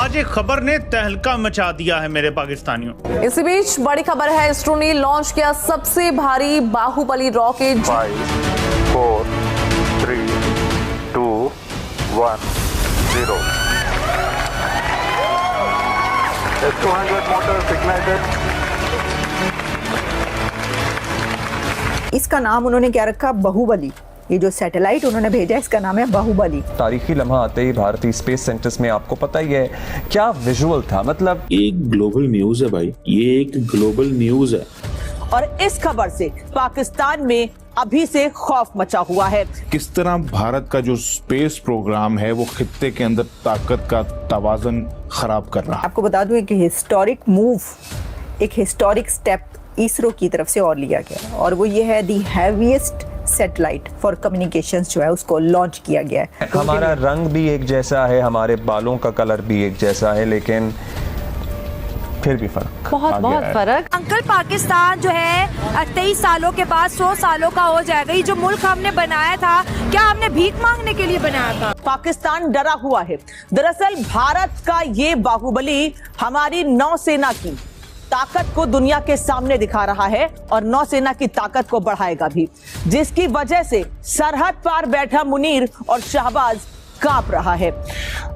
आज एक खबर ने तहलका मचा दिया है मेरे पाकिस्तानियों। इसी बीच बड़ी खबर है, इसरो ने लॉन्च किया सबसे भारी Baahubali rocket. 5, 4, 3, 2, 1, 0. S200 motors ignited. इसका नाम उन्होंने क्या रखा? बाहुबली। ये जो सैटेलाइट उन्होंने भेजा इसका नाम है बाहुबली। तारीखी लम्हा आते ही भारतीय स्पेस सेंटर्स में आपको पता ही है क्या विजुअल था। मतलब एक ग्लोबल न्यूज है भाई, ये एक ग्लोबल न्यूज है। और इस खबर से पाकिस्तान में अभी से खौफ मचा हुआ है। किस तरह भारत का जो स्पेस प्रोग्राम है वो खित्ते के अंदर ताकत का तवाज़ुन खराब कर रहा है। आपको बता दूं कि हिस्टोरिक मूव, एक हिस्टोरिक स्टेप इसरो की तरफ से और लिया गया और वो ये है the heaviest satellite for communications जो है उसको लॉन्च किया गया है। हमारा रंग भी एक जैसा है, हमारे बालों का कलर भी एक जैसा है, लेकिन फिर भी फर्क, बहुत फर्क। अंकल, पाकिस्तान जो है 23 सालों के बाद 100 सालों का हो जाएगा। ये जो मुल्क हमने बनाया था, क्या हमने भीख मांगने के लिए बनाया था? पाकिस्तान डरा हुआ है। दरअसल भारत का ये बाहुबली हमारी नौसेना की ताकत को दुनिया के सामने दिखा रहा है और नौसेना की ताकत को बढ़ाएगा भी, जिसकी वजह से सरहद पार बैठा मुनीर और शहबाज कांप रहा है।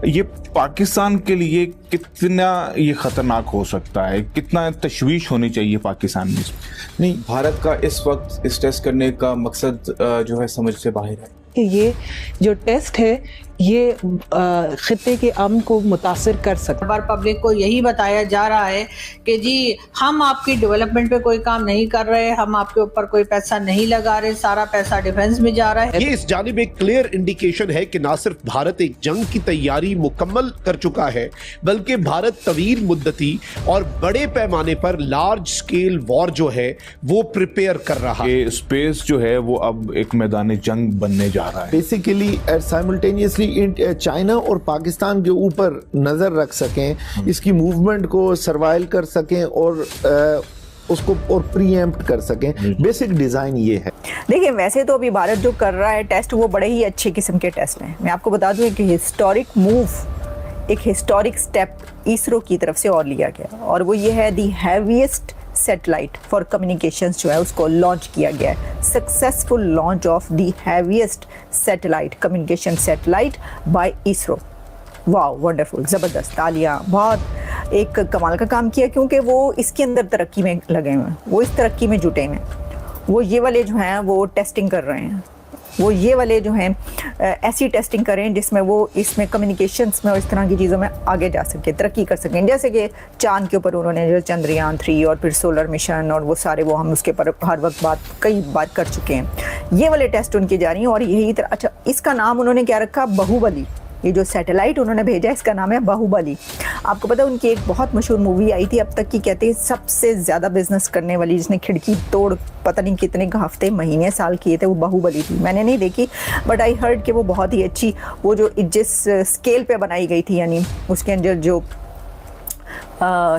ये पाकिस्तान के लिए कितना ये खतरनाक हो सकता है, कितना तशवीश होनी चाहिए पाकिस्तान में? नहीं, भारत का इस वक्त इस टेस्ट करने का मकसद जो है समझ से बाहर है कि ये जो टेस्ट है ये खित्ते के अमन को मुतासिर कर सकता है। पब्लिक को यही बताया जा रहा है कि जी हम आपकी डेवलपमेंट पे कोई काम नहीं कर रहे, हम आपके ऊपर कोई पैसा नहीं लगा रहे, सारा पैसा डिफेंस में जा रहा है। ये इस जानिब एक क्लियर इंडिकेशन है कि ना सिर्फ भारत एक जंग की तैयारी मुकम्मल कर चुका है, बल्कि भारत तवील मुद्दती और बड़े पैमाने पर लार्ज स्केल वॉर जो है वो प्रिपेयर कर रहा है। स्पेस जो है वो अब एक मैदान जंग बनने जा रहा है। बेसिकली साइमल्टेनियसली चाइना और पाकिस्तान के ऊपर नजर रख सकें, इसकी मूवमेंट को सर्वाइव कर सकें और उसको और प्रीएम्प्ट कर सकें। बेसिक डिजाइन ये है। देखिए, वैसे तो अभी भारत जो कर रहा है टेस्ट वो बड़े ही अच्छे किस्म के टेस्ट हैं। मैं आपको बता दूं कि हिस्टोरिक मूव, एक हिस्टोरिक स्टेप इसरो की तरफ से और लिया गया और वो ये है the heaviest satellite for communications जो है उसको लॉन्च किया गया है। Successful launch of the heaviest satellite, communication satellite by ISRO. Wow, wonderful, ज़बरदस्त, तालियां। बहुत एक कमाल का काम किया क्योंकि वो इसके अंदर तरक्की में लगे हुए हैं, वो इस तरक्की में जुटे हुए हैं। वो ये वाले जो हैं वो टेस्टिंग कर रहे हैं, वो ये वाले जो हैं ऐसी टेस्टिंग करें जिसमें वो इसमें कम्युनिकेशंस में और इस तरह की चीज़ों में आगे जा सके, तरक्की कर सकें। जैसे कि चांद के ऊपर उन्होंने जो चंद्रयान 3 और फिर सोलर मिशन और वो सारे, वो हम उसके ऊपर हर वक्त कई बार कर चुके हैं। ये वाले टेस्ट उनकी जा रही हैं और यही तरह। अच्छा, इसका नाम उन्होंने क्या रखा? बाहुबली। ये जो सैटेलाइट उन्होंने भेजा इसका नाम है बाहुबली। आपको पता है उनकी एक बहुत मशहूर मूवी आई थी अब तक की, कहते हैं सबसे ज़्यादा बिजनेस करने वाली, जिसने खिड़की तोड़ पता नहीं कितने हफ्ते महीने साल किए थे, वो बाहुबली थी। मैंने नहीं देखी बट आई हर्ड कि वो बहुत ही अच्छी, वो जो जिस स्केल पे बनाई गई थी, यानी उसके अंदर जो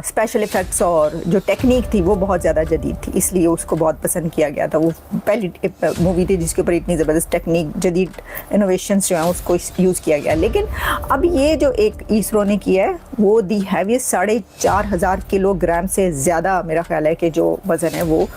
स्पेशल इफ़ेक्ट्स और जो टेक्निक थी वो बहुत ज़्यादा जदीद थी, इसलिए उसको बहुत पसंद किया गया था। वो पहली मूवी थी जिसके ऊपर इतनी ज़बरदस्त टेक्निक, जदीद इनोवेशंस जो हैं उसको यूज़ किया गया। लेकिन अब ये जो एक इसरो ने किया है वो दी हैवीएस्ट 4,500 किलोग्राम से ज़्यादा, मेरा ख्याल है कि जो वज़न है वो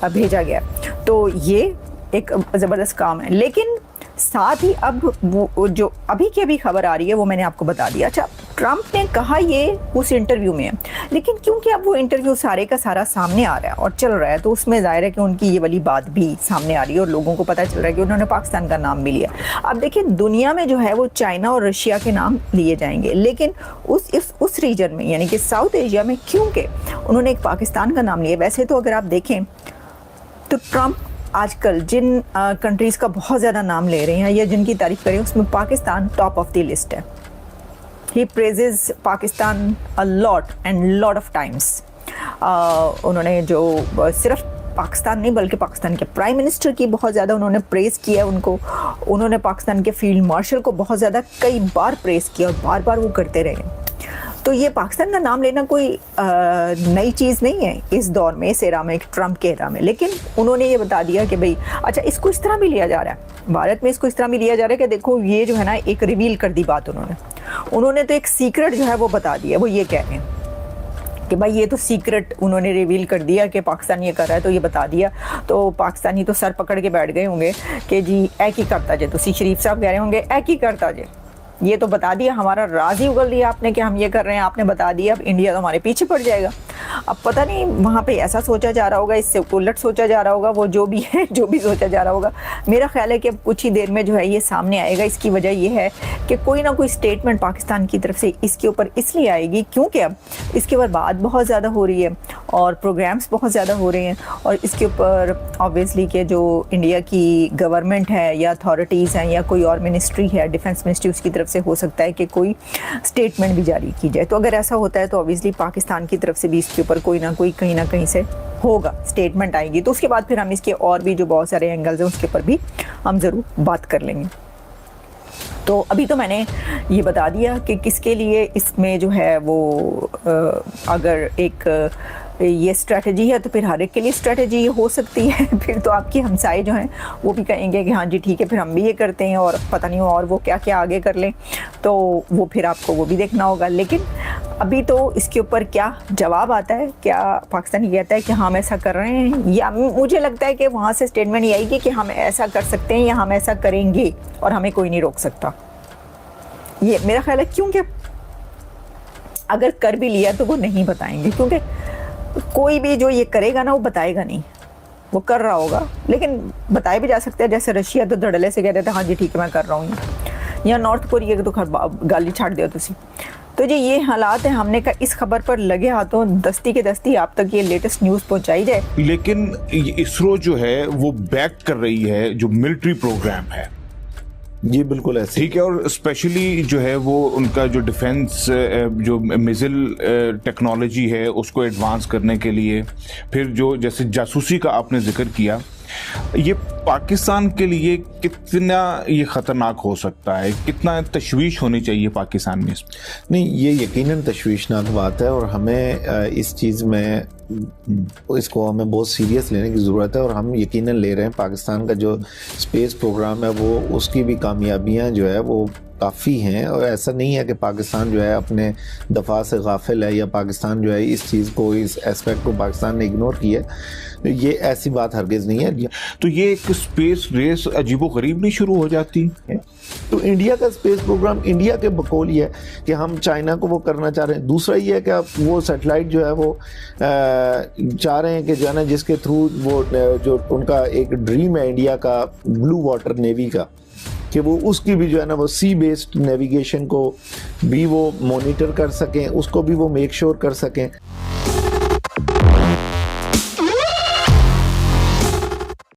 भेजा गया। तो ये एक ज़बरदस्त काम है। लेकिन साथ ही अब वो जो अभी की अभी खबर आ रही है वो मैंने आपको बता दिया। अच्छा, ट्रंप ने कहा ये उस इंटरव्यू में है, लेकिन क्योंकि अब वो इंटरव्यू सारे का सारा सामने आ रहा है और चल रहा है, तो उसमें जाहिर है कि उनकी ये वाली बात भी सामने आ रही है और लोगों को पता चल रहा है कि उन्होंने पाकिस्तान का नाम भी लिया। अब देखिए, दुनिया में जो है वो चाइना और रशिया के नाम लिए जाएंगे, लेकिन उस रीजन में यानी कि साउथ एशिया में क्योंकि उन्होंने एक पाकिस्तान का नाम लिया। वैसे तो अगर आप देखें तो ट्रंप आजकल जिन कंट्रीज़ का बहुत ज़्यादा नाम ले रहे हैं या जिनकी तारीफ करें उसमें Pakistan top of the list है। He praises Pakistan a lot and lot of times. उन्होंने जो सिर्फ पाकिस्तान नहीं बल्कि पाकिस्तान के प्राइम मिनिस्टर की बहुत ज़्यादा उन्होंने प्रेज़ किया उनको। उन्होंने पाकिस्तान के फील्ड मार्शल को बहुत ज़्यादा कई बार प्रेज़ किया और बार बार वो करते रहे। तो ये पाकिस्तान का नाम लेना कोई नई चीज़ नहीं है इस दौर में, इस एरा में, ट्रम्प के एरा में। लेकिन उन्होंने ये बता दिया कि भाई अच्छा इसको इस तरह भी लिया जा रहा है, भारत में इसको इस तरह भी लिया जा रहा है कि देखो ये जो है ना एक रिवील कर दी बात उन्होंने तो एक सीक्रेट जो है वो बता दिया। वो ये कह रहे हैं कि भाई ये तो सीक्रेट उन्होंने रिवील कर दिया कि पाकिस्तान ये कर रहा है, तो ये बता दिया। तो पाकिस्तानी तो सर पकड़ के बैठ गए होंगे कि जी ऐ की करता जे, तो शरीफ साहब कह रहे होंगे ऐ की करता जे, ये तो बता दिया, हमारा राज ही उगल दिया आपने कि हम ये कर रहे हैं, आपने बता दिया, अब इंडिया तो हमारे पीछे पड़ जाएगा। अब पता नहीं वहाँ पे ऐसा सोचा जा रहा होगा, इससे उलट सोचा जा रहा होगा, वो जो भी है, जो भी सोचा जा रहा होगा। मेरा ख्याल है कि अब कुछ ही देर में जो है ये सामने आएगा। इसकी वजह ये है कि कोई ना कोई स्टेटमेंट पाकिस्तान की तरफ से इसके ऊपर इसलिए आएगी क्योंकि अब इसके ऊपर बात बहुत ज़्यादा हो रही है और प्रोग्राम्स बहुत ज़्यादा हो रहे हैं, और इसके ऊपर ऑब्वियसली कि जो इंडिया की गवर्नमेंट है या अथॉरिटीज़ हैं या कोई और मिनिस्ट्री है, डिफेंस मिनिस्ट्री, उसकी तरफ से हो सकता है कि कोई स्टेटमेंट भी जारी की जाए। तो अगर ऐसा होता है तो ऑब्वियसली पाकिस्तान की तरफ से भी इसके ऊपर कोई ना कोई कहीं ना कहीं से होगा, स्टेटमेंट आएगी। तो उसके बाद फिर हम इसके और भी जो बहुत सारे एंगल्स हैं उसके ऊपर भी हम ज़रूर बात कर लेंगे। तो अभी तो मैंने ये बता दिया कि किसके लिए इसमें जो है वो अगर एक ये स्ट्रेटजी है तो फिर हर एक के लिए स्ट्रेटजी हो सकती है। फिर तो आपके हमसाए जो हैं वो भी कहेंगे कि हाँ जी ठीक है फिर हम भी ये करते हैं, और पता नहीं और वो क्या क्या आगे कर लें, तो वो फिर आपको वो भी देखना होगा। लेकिन अभी तो इसके ऊपर क्या जवाब आता है, क्या पाकिस्तान ये कहता है कि हम ऐसा कर रहे हैं, या मुझे लगता है कि वहाँ से स्टेटमेंट ये आएगी कि हम ऐसा कर सकते हैं या हम ऐसा करेंगे और हमें कोई नहीं रोक सकता। ये मेरा ख्याल है, क्योंकि अगर कर भी लिया तो वो नहीं बताएंगे, क्योंकि कोई भी जो ये करेगा ना वो बताएगा नहीं, वो कर रहा होगा लेकिन बताए भी जा सकते हैं। जैसे रशिया तो धड़ल्ले से कह रहे थे हाँ जी ठीक है मैं कर रहा हूँ, या नॉर्थ कोरिया तो गाली छाड़ दिया तुसी। तो जी ये हालात है, हमने कहा इस खबर पर लगे हाथों दस्ती के दस्ती आप तक ये लेटेस्ट न्यूज़ पहुंचाई जाए। लेकिन इसरो जो है वो बैक कर रही है जो मिलिट्री प्रोग्राम है, जी बिल्कुल ऐसे ठीक है, और स्पेशली जो है वो उनका जो डिफेंस जो मिसाइल टेक्नोलॉजी है उसको एडवांस करने के लिए, फिर जो जैसे जासूसी का आपने जिक्र किया, ये पाकिस्तान के लिए कितना ये ख़तरनाक हो सकता है, कितना तशवीश होनी चाहिए पाकिस्तान में? नहीं, ये यकीनन तशवीशनाक बात है और हमें इस चीज़ में इसको हमें बहुत सीरियस लेने की ज़रूरत है, और हम यकीनन ले रहे हैं। पाकिस्तान का जो स्पेस प्रोग्राम है वो उसकी भी कामयाबियां जो है वो काफ़ी हैं, और ऐसा नहीं है कि पाकिस्तान जो है अपने दफा से गाफिल है या पाकिस्तान जो है इस चीज़ को, इस एस्पेक्ट को पाकिस्तान ने इग्नोर किया। ये ऐसी बात हरगिज़ नहीं है। तो ये एक स्पेस रेस अजीबोगरीब नहीं शुरू हो जाती है? तो इंडिया का स्पेस प्रोग्राम इंडिया के बकौल ही है कि हम चाइना को वो करना चाह रहे हैं। दूसरा ये है कि अब वो सैटेलाइट जो है वो चाह रहे हैं कि जो है ना जिसके थ्रू वो जो उनका एक ड्रीम है इंडिया का ब्लू वाटर नेवी का, कि वो उसकी भी जो है ना वो सी बेस्ड नेविगेशन को भी वो मॉनिटर कर सकें, उसको भी वो मेक श्योर कर सकें।